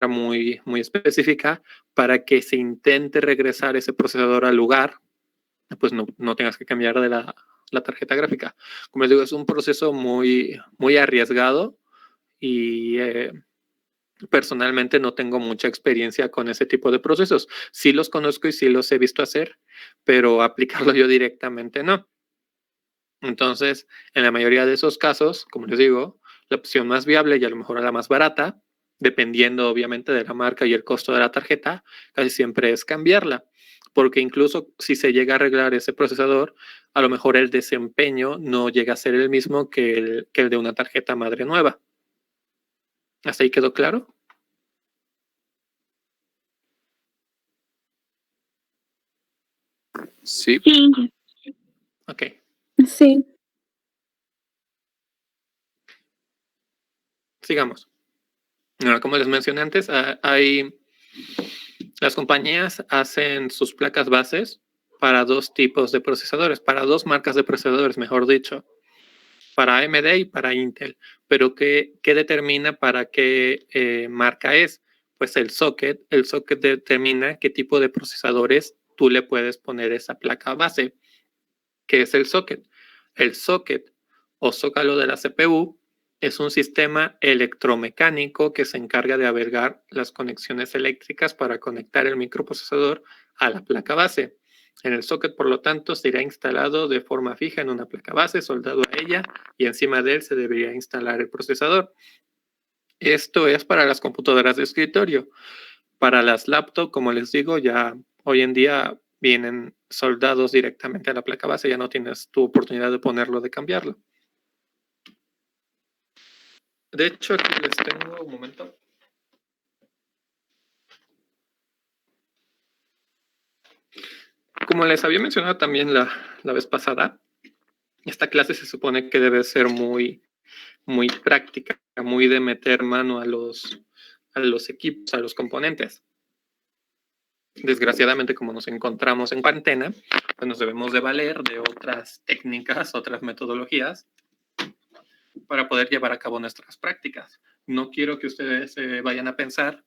muy, muy específica para que se intente regresar ese procesador al lugar, pues no tengas que cambiar de la tarjeta gráfica. Como les digo, es un proceso muy, muy arriesgado y personalmente no tengo mucha experiencia con ese tipo de procesos. Sí los conozco y sí los he visto hacer, pero aplicarlo yo directamente no. Entonces, en la mayoría de esos casos, como les digo, la opción más viable y a lo mejor la más barata, dependiendo obviamente de la marca y el costo de la tarjeta, casi siempre es cambiarla. Porque incluso si se llega a arreglar ese procesador, a lo mejor el desempeño no llega a ser el mismo que el de una tarjeta madre nueva. ¿Hasta ahí quedó claro? Sí. Sí. Ok. Sí. Sigamos. Ahora, como les mencioné antes, las compañías hacen sus placas bases para dos tipos de procesadores, para dos marcas de procesadores, mejor dicho, para AMD y para Intel. Pero ¿qué determina para qué marca es? Pues el socket. El socket determina qué tipo de procesadores tú le puedes poner esa placa base. ¿Qué es el socket? El socket o zócalo de la CPU es un sistema electromecánico que se encarga de albergar las conexiones eléctricas para conectar el microprocesador a la placa base. En el socket, por lo tanto, se irá instalado de forma fija en una placa base, soldado a ella, y encima de él se debería instalar el procesador. Esto es para las computadoras de escritorio. Para las laptops, como les digo, ya hoy en día vienen soldados directamente a la placa base, ya no tienes tu oportunidad de ponerlo, de cambiarlo. De hecho, aquí les tengo un momento. Como les había mencionado también la vez pasada, esta clase se supone que debe ser muy, muy práctica, muy de meter mano a los equipos, a los componentes. Desgraciadamente, como nos encontramos en cuarentena, pues nos debemos de valer de otras técnicas, otras metodologías para poder llevar a cabo nuestras prácticas. No quiero que ustedes vayan a pensar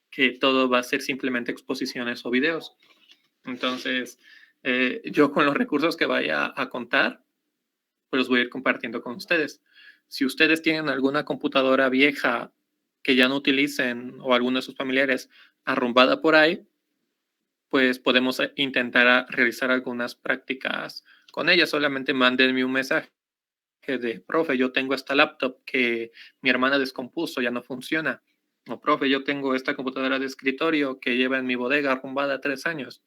que todo va a ser simplemente exposiciones o videos. Entonces, yo con los recursos que vaya a contar, pues los voy a ir compartiendo con ustedes. Si ustedes tienen alguna computadora vieja que ya no utilicen o alguno de sus familiares arrumbada por ahí, pues podemos intentar realizar algunas prácticas con ella. Solamente mándenme un mensaje de, profe, yo tengo esta laptop que mi hermana descompuso, ya no funciona. O, profe, yo tengo esta computadora de escritorio que lleva en mi bodega arrumbada 3 años.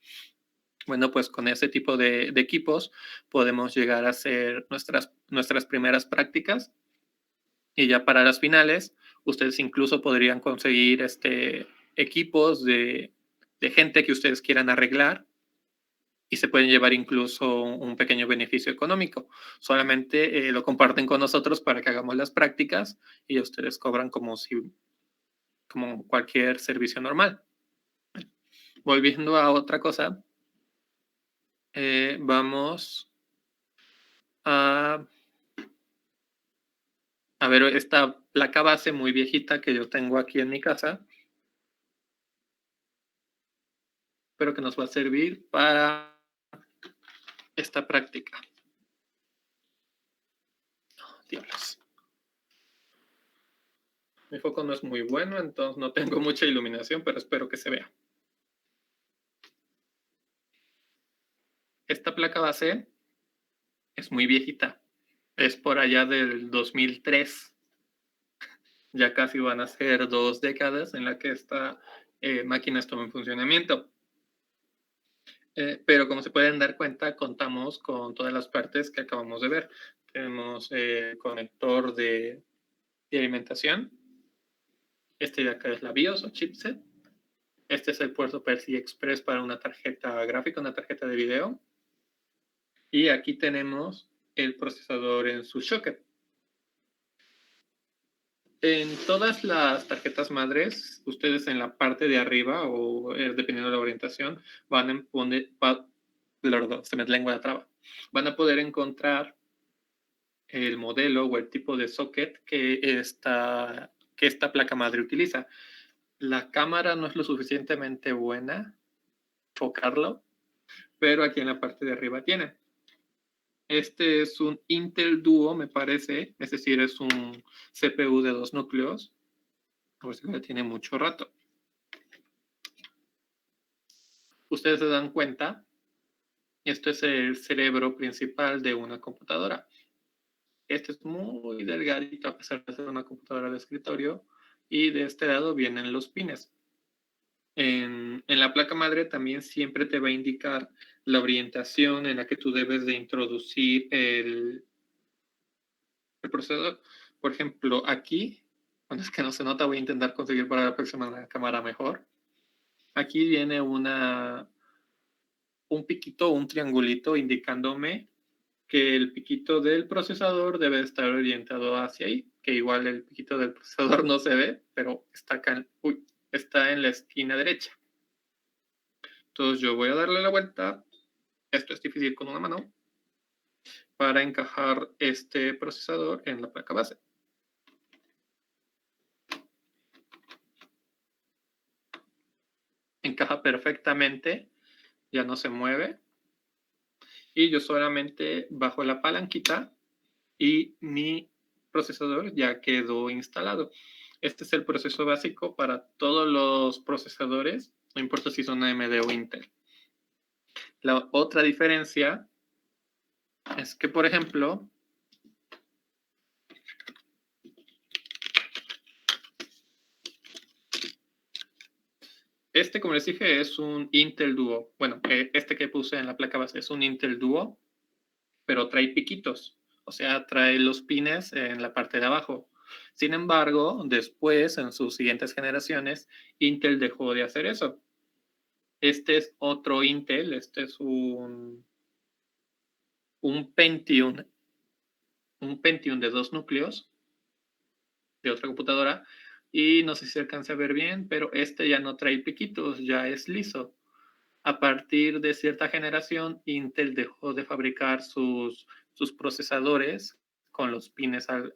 Bueno, pues con ese tipo de equipos podemos llegar a hacer nuestras primeras prácticas, y ya para las finales, ustedes incluso podrían conseguir equipos de gente que ustedes quieran arreglar, y se pueden llevar incluso un pequeño beneficio económico. Solamente lo comparten con nosotros para que hagamos las prácticas y ustedes cobran como cualquier servicio normal. Volviendo a otra cosa, vamos a ver esta placa base muy viejita que yo tengo aquí en mi casa, pero que nos va a servir para esta práctica. Oh, diablos. Mi foco no es muy bueno, entonces no tengo mucha iluminación, pero espero que se vea. Esta placa base es muy viejita. Es por allá del 2003. Ya casi van a ser 2 décadas en la que esta máquina estuvo en funcionamiento. Pero como se pueden dar cuenta, contamos con todas las partes que acabamos de ver. Tenemos el conector de alimentación. Este de acá es la BIOS o chipset. Este es el puerto PCI Express para una tarjeta gráfica, una tarjeta de video. Y aquí tenemos el procesador en su socket. En todas las tarjetas madres, ustedes en la parte de arriba, o dependiendo de la orientación, van a poner, se me lengua la traba, van a poder encontrar el modelo o el tipo de socket que esta placa madre utiliza. La cámara no es lo suficientemente buena, enfocarlo, pero aquí en la parte de arriba tiene. Este es un Intel Duo, me parece, es decir, es un CPU de 2 núcleos, pues que tiene mucho rato. Ustedes se dan cuenta, esto es el cerebro principal de una computadora. Este es muy delgadito a pesar de ser una computadora de escritorio, y de este lado vienen los pines. En la placa madre también siempre te va a indicar la orientación en la que tú debes de introducir el procesador. Por ejemplo, aquí, cuando es que no se nota, voy a intentar conseguir para la próxima cámara mejor. Aquí viene un piquito, un triangulito indicándome que el piquito del procesador debe estar orientado hacia ahí, que igual el piquito del procesador no se ve, pero está acá, está en la esquina derecha. Entonces yo voy a darle la vuelta, esto es difícil con una mano, para encajar este procesador en la placa base. Encaja perfectamente, ya no se mueve, y yo solamente bajo la palanquita y mi procesador ya quedó instalado. Este es el proceso básico para todos los procesadores, no importa si son AMD o Intel. La otra diferencia es que, por ejemplo, como les dije, es un Intel Duo. Bueno, este que puse en la placa base es un Intel Duo, pero trae piquitos. O sea, trae los pines en la parte de abajo. Sin embargo, después, en sus siguientes generaciones, Intel dejó de hacer eso. Este es otro Intel, este es un Pentium de 2 núcleos de otra computadora, Y no sé si se alcanza a ver bien, pero este ya no trae piquitos, ya es liso. A partir de cierta generación, Intel dejó de fabricar sus procesadores con los pines en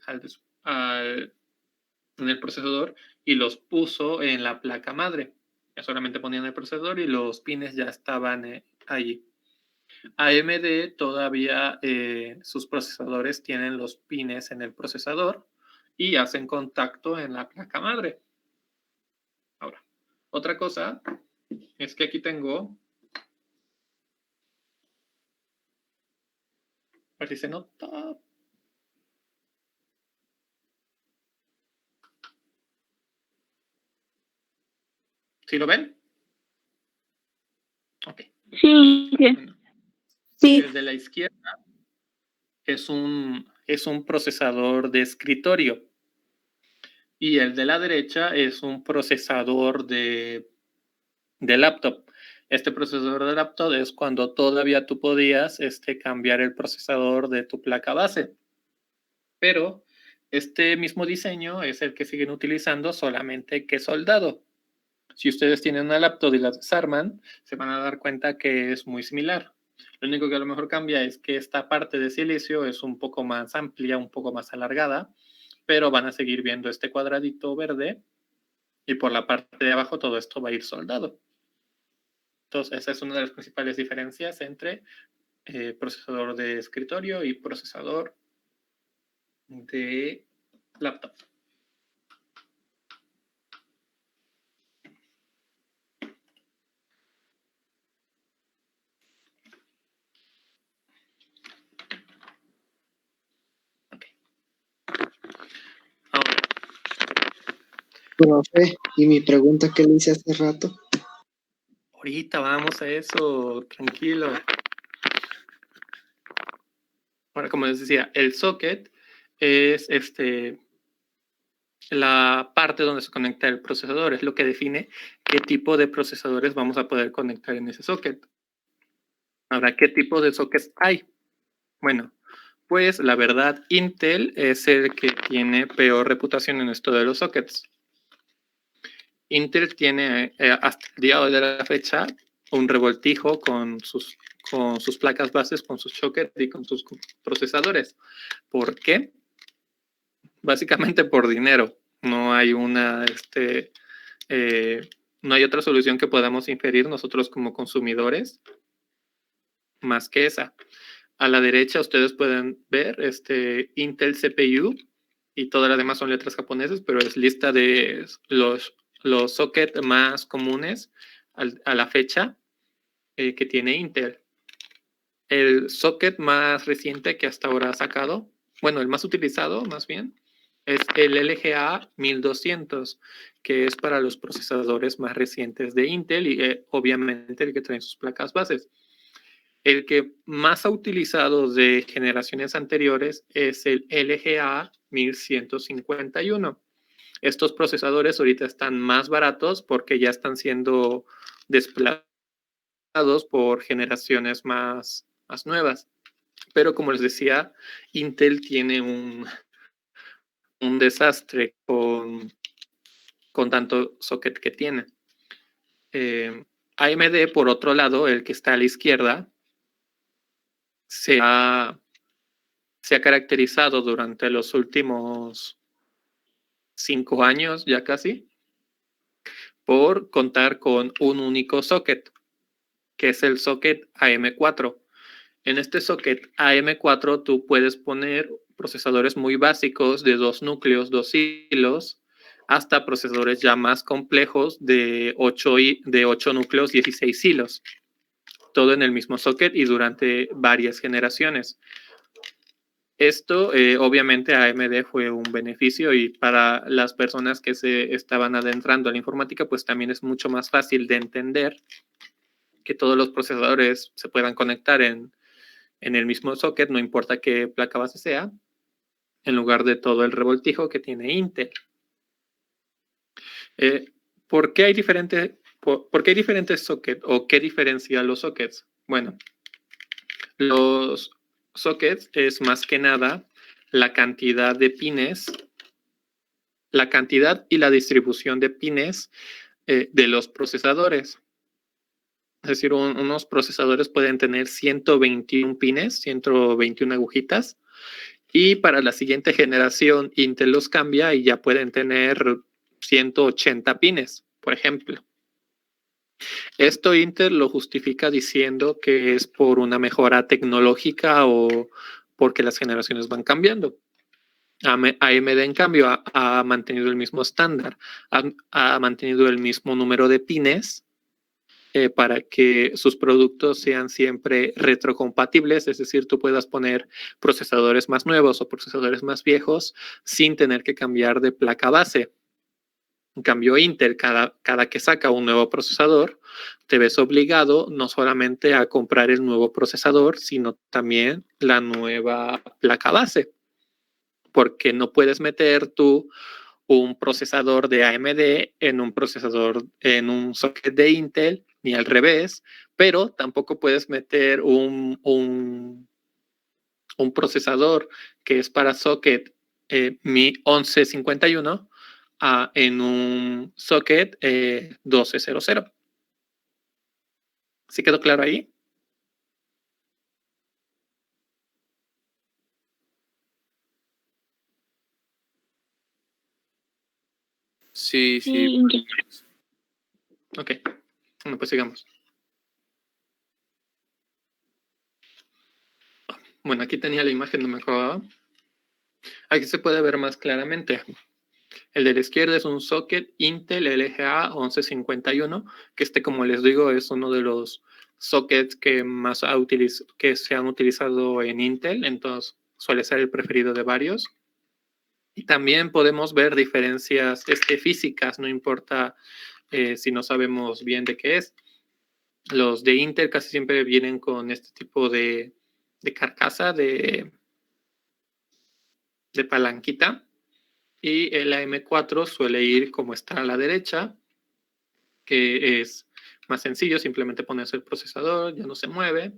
el procesador y los puso en la placa madre. Ya solamente ponían el procesador y los pines ya estaban allí. AMD todavía sus procesadores tienen los pines en el procesador y hacen contacto en la placa madre. Ahora, otra cosa es que aquí tengo, a ver si se nota. ¿Sí lo ven? Ok. Sí, sí. Bueno, Sí. el de la izquierda es un procesador de escritorio y el de la derecha es un procesador de laptop. Este procesador de laptop es cuando todavía tú podías cambiar el procesador de tu placa base. Pero este mismo diseño es el que siguen utilizando, solamente que soldado. Si ustedes tienen una laptop y las desarman, se van a dar cuenta que es muy similar. Lo único que a lo mejor cambia es que esta parte de silicio es un poco más amplia, un poco más alargada, pero van a seguir viendo este cuadradito verde y por la parte de abajo todo esto va a ir soldado. Entonces, esa es una de las principales diferencias entre procesador de escritorio y procesador de laptop. Ahora, Profe, y mi pregunta que le hice hace rato. ahorita vamos a eso, tranquilo. Ahora, como les decía, el socket es la parte donde se conecta el procesador, es lo que define qué tipo de procesadores vamos a poder conectar en ese socket. Ahora, ¿qué tipo de sockets hay? Bueno, pues la verdad, Intel es el que tiene peor reputación en esto de los sockets. Intel tiene hasta el día de la fecha un revoltijo con sus placas bases, con sus sockets y con sus procesadores. ¿Por qué? Básicamente por dinero. No hay no hay otra solución que podamos inferir nosotros como consumidores más que esa. A la derecha ustedes pueden ver Intel CPU y todas las demás son letras japonesas, pero es lista de los sockets más comunes a la fecha que tiene Intel. El socket más reciente que hasta ahora ha sacado, bueno, el más utilizado más bien, es el LGA 1200, que es para los procesadores más recientes de Intel y obviamente el que trae sus placas bases. El que más ha utilizado de generaciones anteriores es el LGA 1151. Estos procesadores ahorita están más baratos porque ya están siendo desplazados por generaciones más nuevas. Pero como les decía, Intel tiene un desastre con tanto socket que tiene. AMD, por otro lado, el que está a la izquierda, se ha caracterizado durante los últimos 5 años, ya casi, por contar con un único socket, que es el socket AM4. En este socket AM4 tú puedes poner procesadores muy básicos de 2 núcleos, 2 hilos, hasta procesadores ya más complejos de 8 núcleos, 16 hilos. Todo en el mismo socket y durante varias generaciones. Esto, obviamente, a AMD fue un beneficio y para las personas que se estaban adentrando a la informática, pues también es mucho más fácil de entender que todos los procesadores se puedan conectar en el mismo socket, no importa qué placa base sea, en lugar de todo el revoltijo que tiene Intel. ¿Por qué hay diferentes sockets o qué diferencia los sockets? Bueno, los sockets es más que nada la cantidad de pines la cantidad y la distribución de pines de los procesadores. Es decir, unos procesadores pueden tener 121 pines, 121 agujitas, y para la siguiente generación Intel los cambia y ya pueden tener 180 pines, por ejemplo. Esto Intel lo justifica diciendo que es por una mejora tecnológica o porque las generaciones van cambiando. AMD, en cambio, ha mantenido el mismo estándar, ha mantenido el mismo número de pines para que sus productos sean siempre retrocompatibles, es decir, tú puedas poner procesadores más nuevos o procesadores más viejos sin tener que cambiar de placa base. En cambio, Intel, cada que saca un nuevo procesador, te ves obligado no solamente a comprar el nuevo procesador, sino también la nueva placa base, porque no puedes meter tú un procesador de AMD en un socket de Intel, ni al revés, pero tampoco puedes meter un procesador que es para socket Mi 1151 en un socket 1200. ¿Sí quedó claro ahí? Sí. Ok, bueno, pues sigamos. Bueno, aquí tenía la imagen, no me acordaba. Aquí se puede ver más claramente. El de la izquierda es un socket Intel LGA 1151, que como les digo, es uno de los sockets que más que se han utilizado en Intel, entonces suele ser el preferido de varios. Y también podemos ver diferencias físicas, no importa si no sabemos bien de qué es. Los de Intel casi siempre vienen con este tipo de carcasa, de palanquita, y el AM4 suele ir como está a la derecha, que es más sencillo, simplemente pones el procesador, ya no se mueve,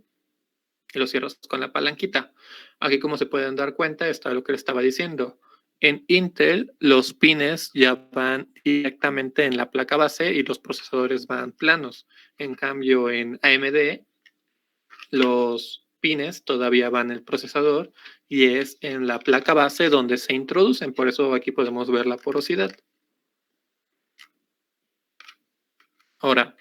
y lo cierras con la palanquita. Aquí, como se pueden dar cuenta, está lo que les estaba diciendo. En Intel, los pines ya van directamente en la placa base y los procesadores van planos. En cambio, en AMD, los pines todavía van en el procesador y es en la placa base donde se introducen. Por eso aquí podemos ver la porosidad. Ahora,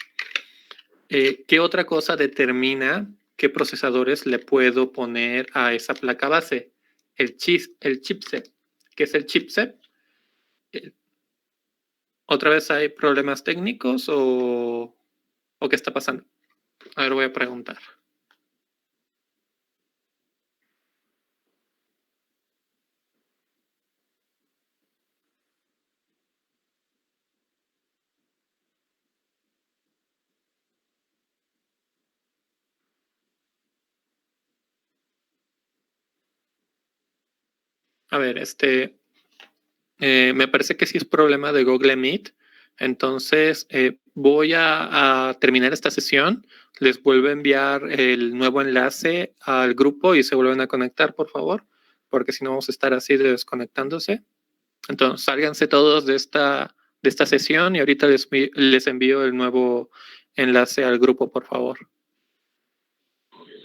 ¿qué otra cosa determina qué procesadores le puedo poner a esa placa base? El chipset. ¿Qué es el chipset? ¿Otra vez hay problemas técnicos o qué está pasando? A ver, voy a preguntar. A ver, me parece que sí es problema de Google Meet. Entonces, voy a terminar esta sesión. Les vuelvo a enviar el nuevo enlace al grupo y se vuelven a conectar, por favor, porque si no vamos a estar así desconectándose. Entonces, sálganse todos de esta sesión y ahorita les envío el nuevo enlace al grupo, por favor.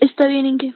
Está bien, Inge.